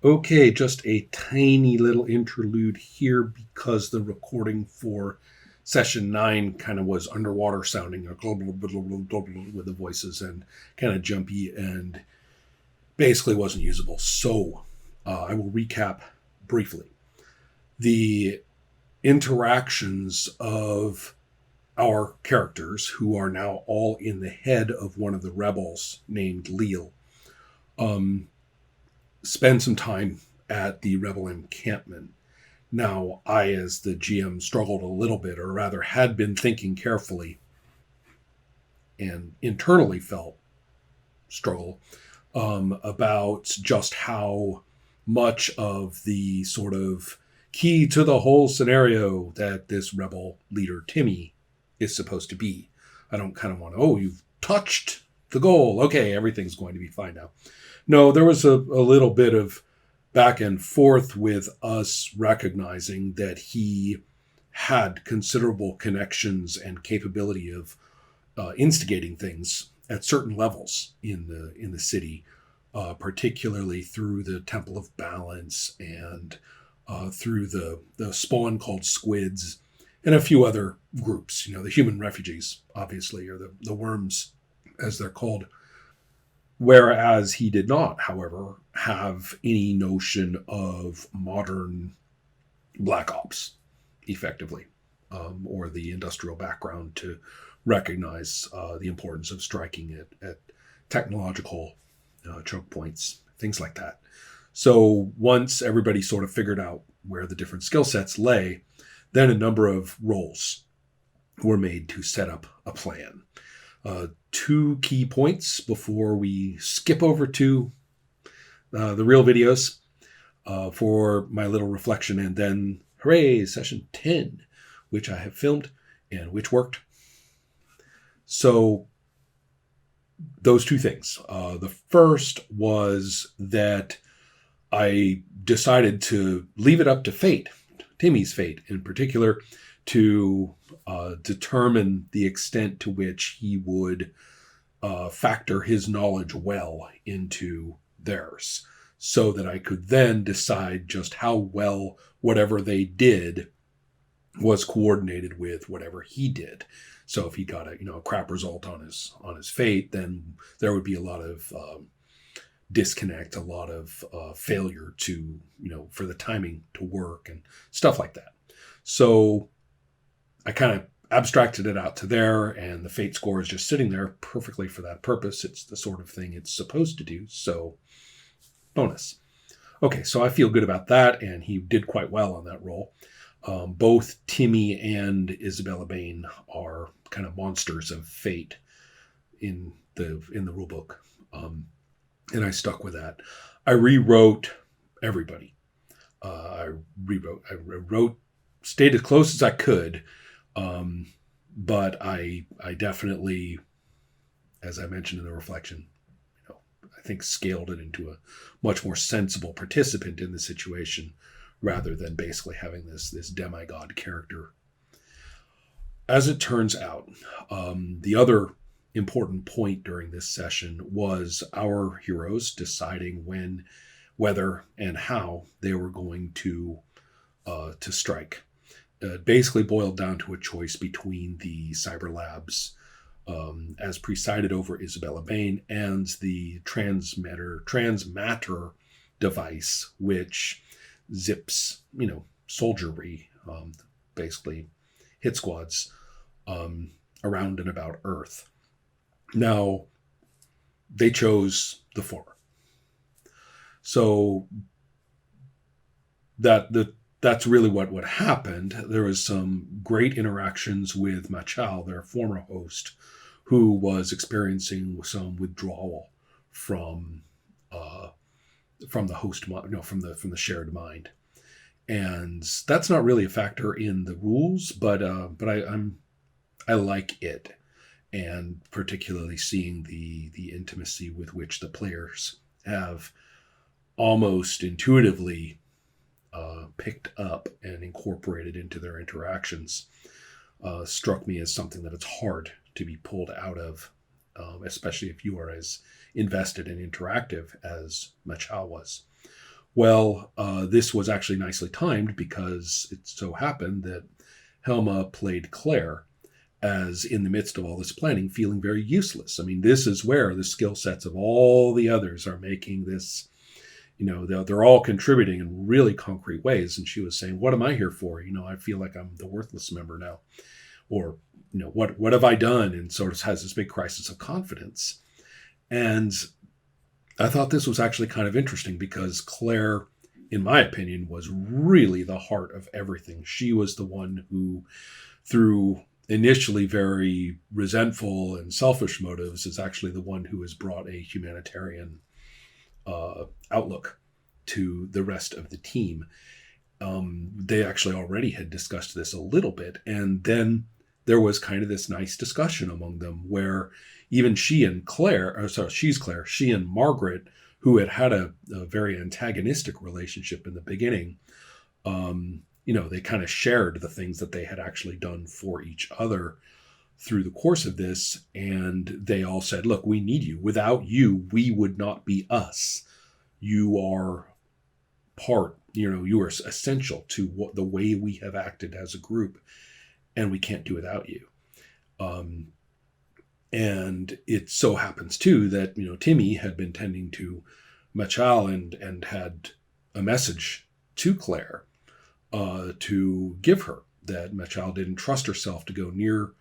Okay, just a tiny little interlude here because the recording for session 9 kind of was underwater sounding with the voices and kind of jumpy and basically wasn't usable. So I will recap briefly. The interactions of our characters, who are now all in the head of one of the rebels named Leal, um, spend some time at the rebel encampment. Now, I, as the GM, struggled a little bit, or rather had been thinking carefully and internally felt struggle about just how much of the sort of key to the whole scenario that this rebel leader, Timmy, is supposed to be. I don't kind of want to, oh, you've touched the goal. Okay, everything's going to be fine now. No, there was a little bit of back and forth with us recognizing that he had considerable connections and capability of instigating things at certain levels in the city, particularly through the Temple of Balance and through the spawn called Squids and a few other groups. You know, the human refugees, obviously, or the worms, as they're called. Whereas he did not, however, have any notion of modern black ops, effectively, or the industrial background to recognize the importance of striking at technological choke points, things like that. So once everybody sort of figured out where the different skill sets lay, then a number of roles were made to set up a plan. Two key points before we skip over to the real videos for my little reflection, and then hooray, session 10, which I have filmed and which worked. So those two things. The first was that I decided to leave it up to fate, Timmy's fate in particular, to determine the extent to which he would factor his knowledge well into theirs, so that I could then decide just how well whatever they did was coordinated with whatever he did. So if he got a crap result on his fate, then there would be a lot of disconnect, a lot of failure to for the timing to work and stuff like that. So I kind of abstracted it out to there, and the fate score is just sitting there perfectly for that purpose. It's the sort of thing it's supposed to do. So bonus. Okay, so I feel good about that, and he did quite well on that roll. Both Timmy and Isabella Bain are kind of monsters of fate in the rule book, and I stuck with that. I rewrote everybody. I wrote, stayed as close as I could, but I definitely, as I mentioned in the reflection, I think scaled it into a much more sensible participant in the situation, rather than basically having this demigod character. As it turns out, the other important point during this session was our heroes deciding when, whether, and how they were going to strike. It basically boiled down to a choice between the cyber labs, as presided over Isabella Bain, and the transmatter device, which zips, soldiery, basically hit squads around and about Earth. Now, they chose the former. So that's really what happened. There was some great interactions with Machal, their former host, who was experiencing some withdrawal from the host, from the shared mind, and that's not really a factor in the rules, but I like it, and particularly seeing the intimacy with which the players have almost intuitively picked up and incorporated into their interactions, struck me as something that it's hard to be pulled out of, especially if you are as invested and interactive as Machal was. Well, this was actually nicely timed because it so happened that Helma played Claire as in the midst of all this planning, feeling very useless. I mean, this is where the skill sets of all the others are making this, they're all contributing in really concrete ways. And she was saying, what am I here for? I feel like I'm the worthless member now. Or, what have I done? And sort of has this big crisis of confidence. And I thought this was actually kind of interesting because Claire, in my opinion, was really the heart of everything. She was the one who, through initially very resentful and selfish motives, is actually the one who has brought a humanitarian outlook to the rest of the team. They actually already had discussed this a little bit, and then there was kind of this nice discussion among them where even she and she and Margaret, who had a very antagonistic relationship in the beginning, they kind of shared the things that they had actually done for each other through the course of this. And they all said, look, we need you. Without you, we would not be us. You are you are essential to the way we have acted as a group, and we can't do without you. And it so happens too that, Timmy had been tending to Machal and had a message to Claire to give her, that Machal didn't trust herself to go near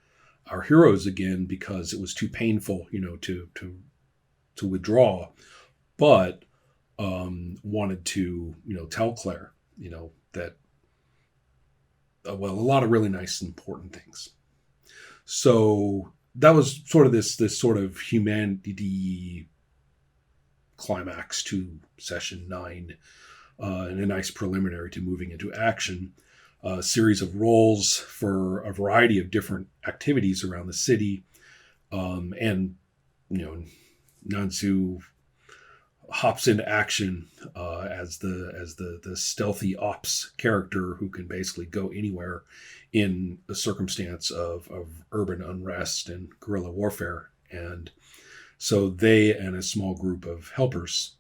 our heroes again because it was too painful, to withdraw, but wanted to, tell Claire, that, a lot of really nice and important things. So that was sort of this sort of humanity climax to session 9, and a nice preliminary to moving into action. A series of roles for a variety of different activities around the city, and Nansu hops into action as the stealthy ops character who can basically go anywhere in a circumstance of urban unrest and guerrilla warfare. And so they and a small group of helpers.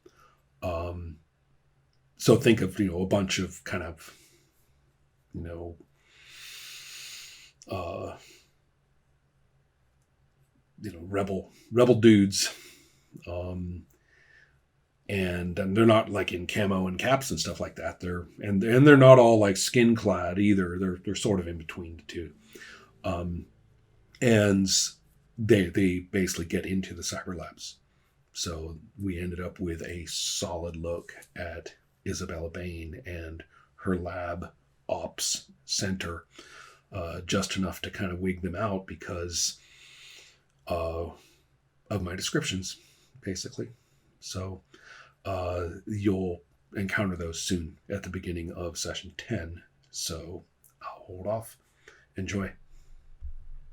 So think of a bunch of kind of rebel dudes. And they're not like in camo and caps and stuff like that. They're not all like skin clad either. They're sort of in between the two. And they basically get into the cyber labs. So we ended up with a solid look at Isabella Bain and her lab ops center, just enough to kind of wig them out because of my descriptions, basically. So you'll encounter those soon at the beginning of session 10. So I'll hold off. Enjoy.